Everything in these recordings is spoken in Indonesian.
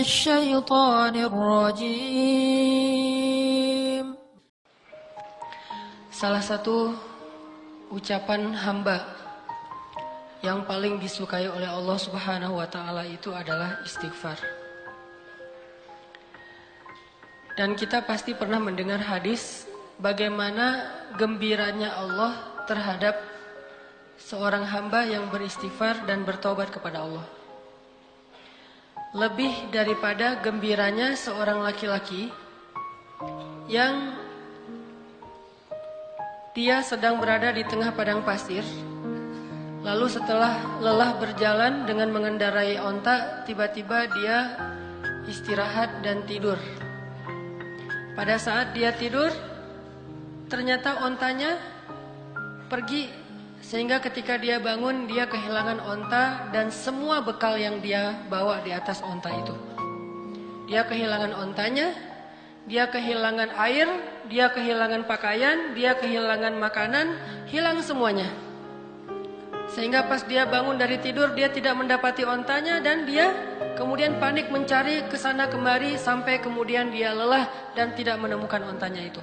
الشيطان الرجيم. Salah satu ucapan hamba yang paling disukai oleh Allah Subhanahu wa taala itu adalah istighfar. Dan kita pasti pernah mendengar hadis bagaimana gembiranya Allah terhadap seorang hamba yang beristighfar dan bertobat kepada Allah. Lebih daripada gembiranya seorang laki-laki yang dia sedang berada di tengah padang pasir. Lalu setelah lelah berjalan dengan mengendarai onta, tiba-tiba dia istirahat dan tidur. Pada saat dia tidur, ternyata ontanya pergi. Sehingga ketika dia bangun, dia kehilangan onta dan semua bekal yang dia bawa di atas onta itu. Dia kehilangan ontanya, dia kehilangan air, dia kehilangan pakaian, dia kehilangan makanan, hilang semuanya. Sehingga pas dia bangun dari tidur, dia tidak mendapati ontanya dan dia kemudian panik mencari kesana kemari sampai kemudian dia lelah dan tidak menemukan ontanya itu.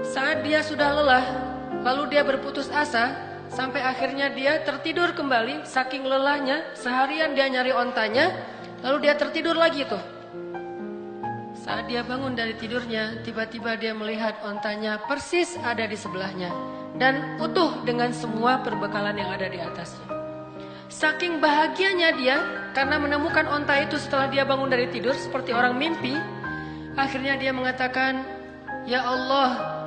Saat dia sudah lelah, lalu dia berputus asa sampai akhirnya dia tertidur kembali saking lelahnya. Seharian dia nyari ontanya, lalu dia tertidur lagi tuh. Saat dia bangun dari tidurnya, tiba-tiba dia melihat ontanya persis ada di sebelahnya dan utuh dengan semua perbekalan yang ada di atasnya. Saking bahagianya dia karena menemukan onta itu setelah dia bangun dari tidur seperti orang mimpi. Akhirnya dia mengatakan, "Ya Allah,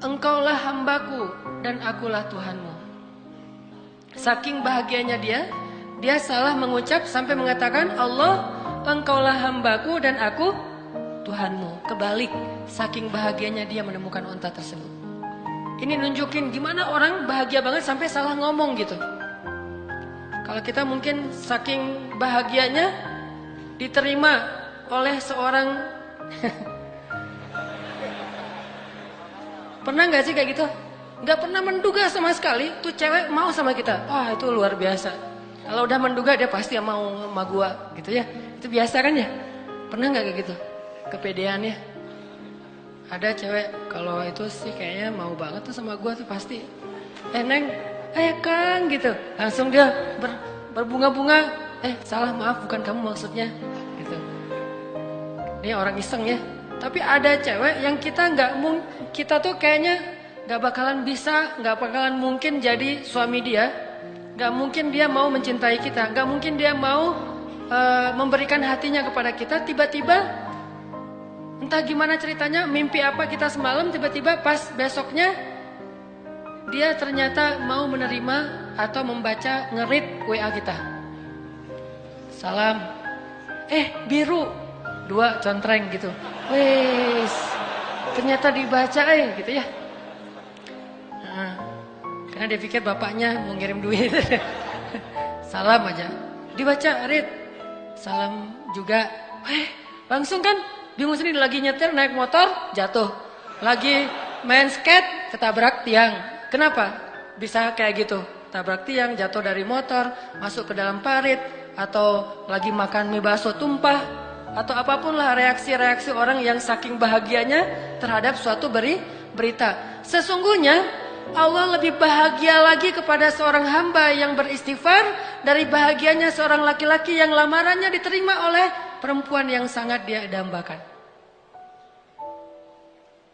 Engkaulah hambaku dan akulah Tuhanmu." Saking bahagianya dia salah mengucap sampai mengatakan, "Allah, Engkaulah hambaku dan aku Tuhanmu." Kebalik, saking bahagianya dia menemukan onta tersebut. Ini nunjukin gimana orang bahagia banget sampai salah ngomong gitu. Kalau kita mungkin saking bahagianya diterima oleh seorang pernah gak sih kayak gitu? Gak pernah menduga sama sekali tuh cewek mau sama kita. Wah, itu luar biasa. Kalau udah menduga dia pasti mau sama gua gitu ya. Itu biasa kan ya? Pernah gak kayak gitu? Kepedeannya. Ada cewek kalau itu sih kayaknya mau banget tuh sama gua tuh pasti. Neng, Kang gitu. Langsung dia berbunga-bunga. Salah, maaf, bukan kamu maksudnya gitu. Ini orang iseng ya. Tapi ada cewek yang kita tuh kayaknya gak bakalan bisa, gak bakalan mungkin jadi suami dia. Gak mungkin dia mau mencintai kita, gak mungkin dia mau memberikan hatinya kepada kita. Tiba-tiba entah gimana ceritanya, mimpi apa kita semalam, tiba-tiba pas besoknya dia ternyata mau menerima atau membaca nge-read WA kita. Salam, biru 2 contreng gitu. Wes, ternyata dibaca gitu ya. Karena dia pikir bapaknya mau ngirim duit. Salam aja, dibaca, read. Salam juga. Langsung kan bingung sendiri, lagi nyetir naik motor jatuh, lagi main skate ketabrak tiang. Kenapa bisa kayak gitu? Tabrak tiang, jatuh dari motor, masuk ke dalam parit, atau lagi makan mie bakso tumpah, atau apapun lah reaksi-reaksi orang yang saking bahagianya terhadap suatu berita. Sesungguhnya Allah lebih bahagia lagi kepada seorang hamba yang beristighfar dari bahagianya seorang laki-laki yang lamarannya diterima oleh perempuan yang sangat dia dambakan.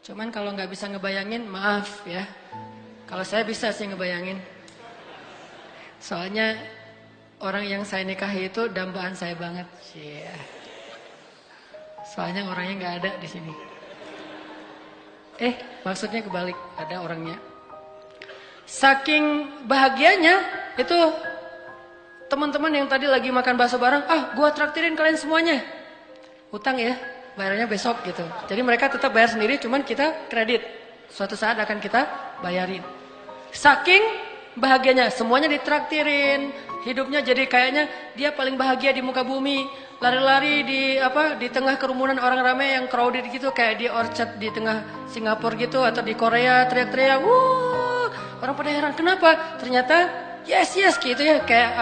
Cuman kalau nggak bisa ngebayangin, maaf ya. Kalau saya bisa sih ngebayangin. Soalnya orang yang saya nikahi itu dambaan saya banget. Soalnya orangnya nggak ada di sini. Maksudnya kebalik, ada orangnya. Saking bahagianya itu teman-teman yang tadi lagi makan bakso bareng, gua traktirin kalian semuanya. Utang ya, bayarnya besok gitu. Jadi mereka tetap bayar sendiri, cuman kita kredit. Suatu saat akan kita bayarin. Saking bahagianya, semuanya ditraktirin. Hidupnya jadi kayaknya dia paling bahagia di muka bumi. Lari-lari di tengah kerumunan orang ramai yang crowded gitu, kayak di Orchard di tengah Singapura gitu, atau di Korea teriak-teriak, wuh. Orang pada heran, kenapa? Ternyata yes gitu ya, kayak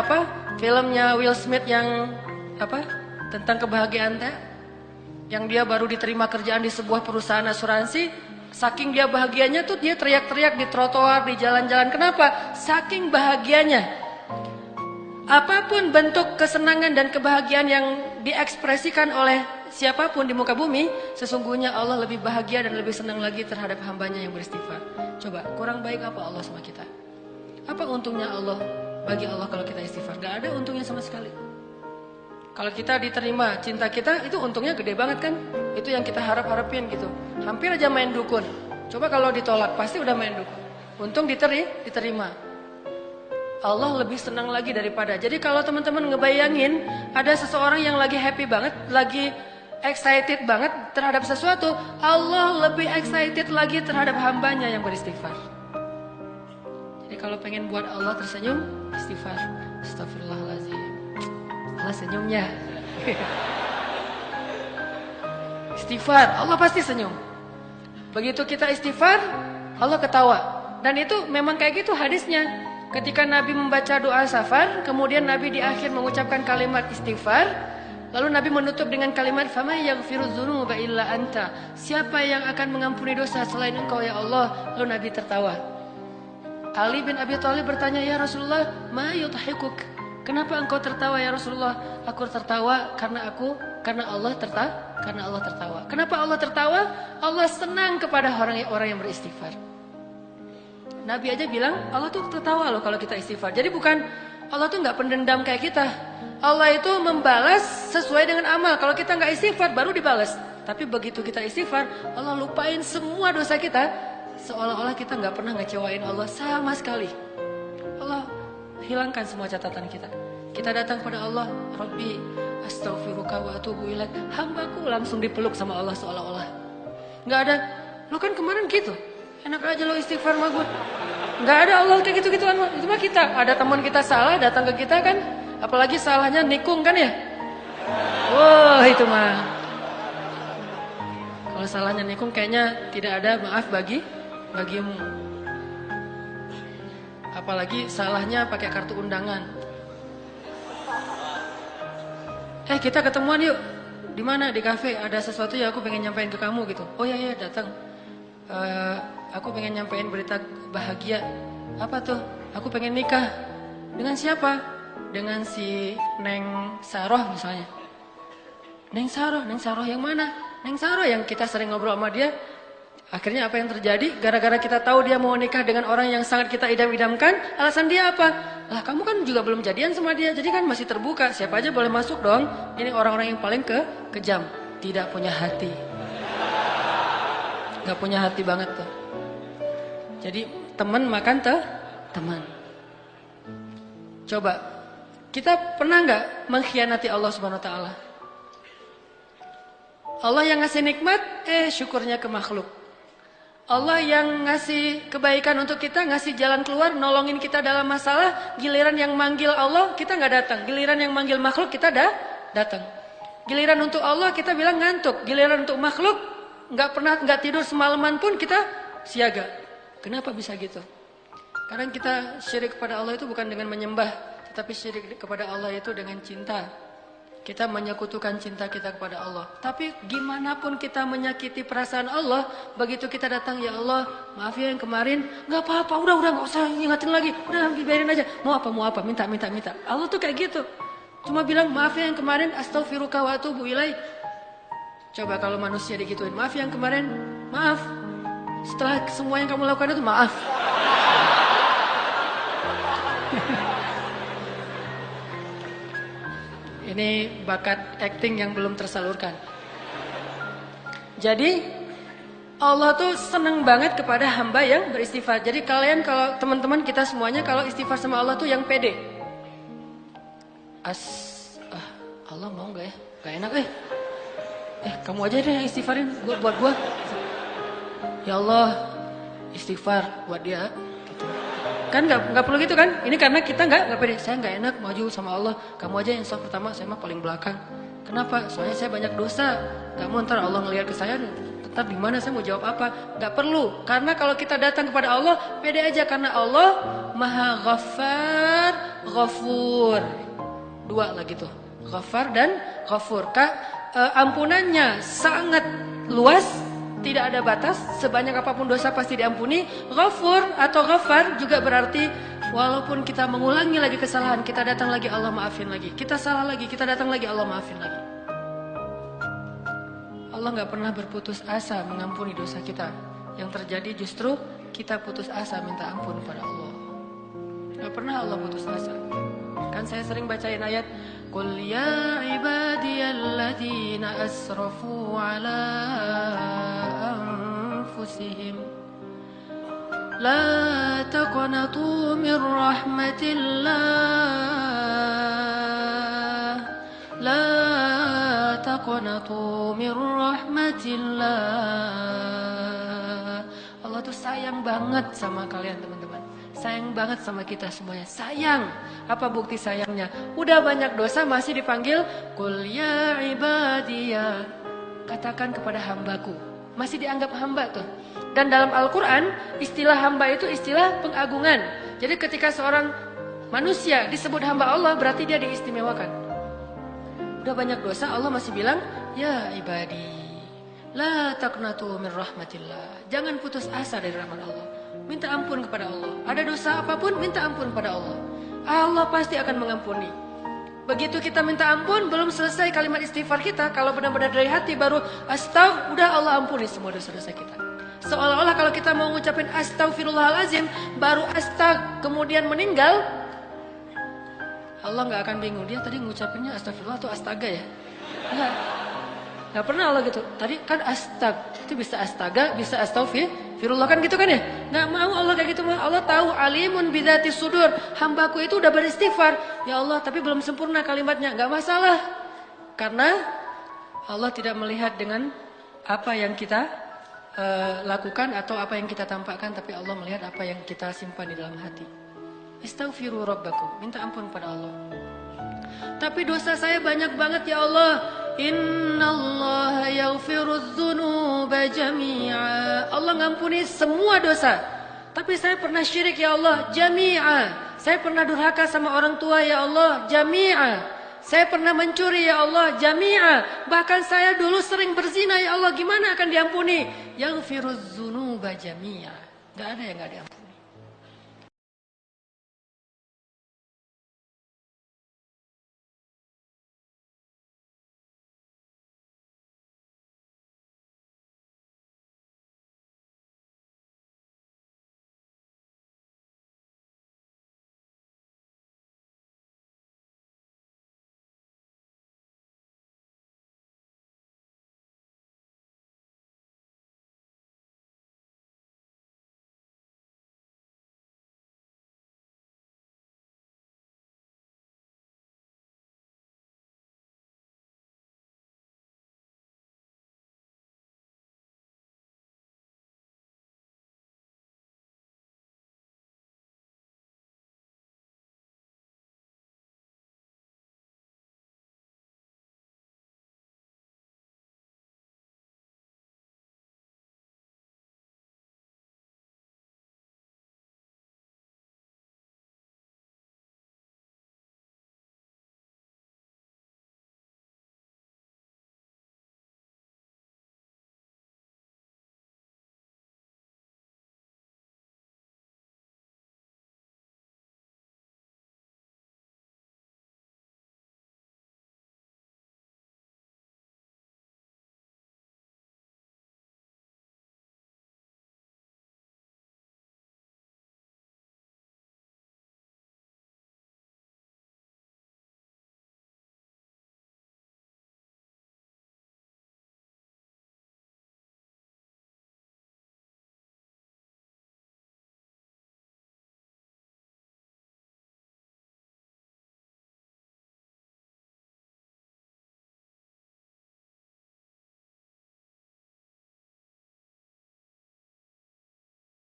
filmnya Will Smith yang apa? Tentang kebahagiaan teh. Yang dia baru diterima kerjaan di sebuah perusahaan asuransi, saking dia bahagianya tuh dia teriak-teriak di trotoar, di jalan-jalan. Kenapa? Saking bahagianya. Apapun bentuk kesenangan dan kebahagiaan yang diekspresikan oleh siapapun di muka bumi, sesungguhnya Allah lebih bahagia dan lebih senang lagi terhadap hambanya yang beristighfar. Coba, kurang baik apa Allah sama kita? Apa untungnya Allah bagi Allah kalau kita istighfar? Gak ada untungnya sama sekali. Kalau kita diterima cinta kita, itu untungnya gede banget kan? Itu yang kita harap-harapin gitu. Hampir aja main dukun. Coba kalau ditolak, pasti udah main dukun. Untung diterima. Allah lebih senang lagi daripada. Jadi kalau teman-teman ngebayangin ada seseorang yang lagi happy banget, lagi excited banget terhadap sesuatu, Allah lebih excited lagi terhadap hambanya yang beristighfar. Jadi kalau pengen buat Allah tersenyum, istighfar. Astagfirullahaladzim. Allah senyumnya. Istighfar, Allah pasti senyum. Begitu kita istighfar, Allah ketawa. Dan itu memang kayak gitu hadisnya. Ketika Nabi membaca doa safar, kemudian Nabi di akhir mengucapkan kalimat istighfar, lalu Nabi menutup dengan kalimat "Faman yaghfiru dzunuba illa anta." Siapa yang akan mengampuni dosa selain Engkau ya Allah? Lalu Nabi tertawa. Ali bin Abi Thalib bertanya, "Ya Rasulullah, ma yudhikuk?" Kenapa engkau tertawa ya Rasulullah? Aku tertawa karena Allah tertawa. Kenapa Allah tertawa? Allah senang kepada orang yang beristighfar. Nabi aja bilang Allah tuh tertawa loh kalau kita istighfar. Jadi bukan Allah tuh nggak pendendam kayak kita. Allah itu membalas sesuai dengan amal. Kalau kita nggak istighfar baru dibalas. Tapi begitu kita istighfar, Allah lupain semua dosa kita. Seolah-olah kita nggak pernah ngecewain Allah sama sekali. Allah hilangkan semua catatan kita. Kita datang pada Allah, Rabbi astaghfiruka wa atubu ilaik. Hambaku langsung dipeluk sama Allah seolah-olah. Nggak ada, lo kan kemarin gitu. Enak aja lo istighfar mah gue. Nggak ada Allah kayak gitu-gituan mah. Itu mah kita. Ada teman kita salah datang ke kita kan. Apalagi salahnya nikung kan ya. Wah itu mah. Kalau salahnya nikung kayaknya tidak ada maaf bagimu. Apalagi salahnya pakai kartu undangan. Kita ketemuan yuk. Di mana? Di kafe. Ada sesuatu yang aku pengen nyampein ke kamu gitu. Oh iya datang. Aku pengen nyampein berita bahagia. Apa tuh? Aku pengen nikah. Dengan siapa? Dengan si Neng Saroh misalnya. Neng Saroh yang mana? Neng Saroh yang kita sering ngobrol sama dia. Akhirnya apa yang terjadi? Gara-gara kita tahu dia mau nikah dengan orang yang sangat kita idam-idamkan, alasan dia apa? Lah kamu kan juga belum jadian sama dia, jadi kan masih terbuka. Siapa aja boleh masuk dong. Ini orang-orang yang paling kejam. Tidak punya hati. Gak punya hati banget tuh. Jadi teman makan teman. Coba kita pernah nggak mengkhianati Allah Subhanahu Wa Taala? Allah yang ngasih nikmat, syukurnya ke makhluk. Allah yang ngasih kebaikan untuk kita, ngasih jalan keluar, nolongin kita dalam masalah. Giliran yang manggil Allah kita nggak datang. Giliran yang manggil makhluk kita datang. Giliran untuk Allah kita bilang ngantuk. Giliran untuk makhluk nggak tidur semalaman pun kita siaga. Kenapa bisa gitu? Karena kita syirik kepada Allah itu bukan dengan menyembah, tetapi syirik kepada Allah itu dengan cinta. Kita menyekutukan cinta kita kepada Allah. Tapi gimana pun kita menyakiti perasaan Allah, begitu kita datang, ya Allah, maaf ya yang kemarin, nggak apa-apa, udah nggak usah ingatin lagi, udah biarin aja. Mau apa, minta. Allah tuh kayak gitu. Cuma bilang maaf ya yang kemarin, astaghfiruka wa atubu ilaik. Coba kalau manusia digituin, maaf yang kemarin, maaf. Setelah semua yang kamu lakukan itu maaf. Ini bakat acting yang belum tersalurkan. Jadi Allah tuh seneng banget kepada hamba yang beristighfar. Jadi kalian kalau teman-teman kita semuanya kalau istighfar sama Allah tuh yang pede. Allah mau nggak ya? Gak enak kamu aja deh yang istighfarin buat gua. Ya Allah, istighfar buat dia. Gitu. Kan nggak perlu gitu kan? Ini karena kita nggak pede. Saya nggak enak maju sama Allah. Kamu aja yang stop pertama, saya mah paling belakang. Kenapa? Soalnya saya banyak dosa. Gak mau ntar Allah ngelihat ke saya, tetap di mana saya mau jawab apa? Nggak perlu. Karena kalau kita datang kepada Allah, pede aja karena Allah Maha Ghaffar, Ghafur. Dua lagi tuh. Ghaffar dan Ghafur. Ampunannya sangat luas, tidak ada batas, sebanyak apapun dosa pasti diampuni. Ghafur atau Ghaffar juga berarti walaupun kita mengulangi lagi kesalahan, kita datang lagi Allah maafin lagi. Kita salah lagi, kita datang lagi Allah maafin lagi. Allah gak pernah berputus asa mengampuni dosa kita. Yang terjadi justru kita putus asa minta ampun pada Allah. Gak pernah Allah putus asa. Kan saya sering bacain ayat Qul ya ibadiyalladzina asrafu ala anfusihim La taqnatu min rahmatillah La taqnatu min rahmatillah Allah tuh sayang banget sama kalian teman-teman. Sayang banget sama kita semuanya. Sayang. Apa bukti sayangnya? Udah banyak dosa masih dipanggil Qul ya ibadiyah. Katakan kepada hambaku. Masih dianggap hamba tuh. Dan dalam Al-Quran istilah hamba itu istilah pengagungan. Jadi ketika seorang manusia disebut hamba Allah berarti dia diistimewakan. Udah banyak dosa Allah masih bilang ya ibadi La taqnatu min rahmatillah. Jangan putus asa dari rahmat Allah. Minta ampun kepada Allah. Ada dosa apapun minta ampun kepada Allah. Allah pasti akan mengampuni. Begitu kita minta ampun belum selesai kalimat istighfar kita, kalau benar-benar dari hati baru astaghfirullah, udah Allah ampuni semua dosa-dosa kita. Seolah-olah kalau kita mau ngucapin astaghfirullahalazim baru kemudian meninggal, Allah nggak akan bingung dia tadi ngucapinnya astagfirullah atau astaga ya. Gak pernah Allah gitu. Tadi kan itu bisa astaga, bisa astaghfirullah kan gitu kan ya. Gak mau Allah kayak gitu. Allah tahu alimun bidzati sudur. Hambaku itu udah beristighfar. Ya Allah tapi belum sempurna kalimatnya. Gak masalah. Karena Allah tidak melihat dengan apa yang kita lakukan atau apa yang kita tampakkan. Tapi Allah melihat apa yang kita simpan di dalam hati. Istaghfiru rabbakum. Minta ampun pada Allah. Tapi dosa saya banyak banget ya Allah. Innallaha yaghfirudz dzunuba jami'a. Allah ngampuni semua dosa. Tapi saya pernah syirik ya Allah, jami'a. Saya pernah durhaka sama orang tua ya Allah, jami'a. Saya pernah mencuri ya Allah, jami'a. Bahkan saya dulu sering berzina ya Allah, gimana akan diampuni? Yaghfirudz dzunuba jami'a. Gak ada yang gak diampuni.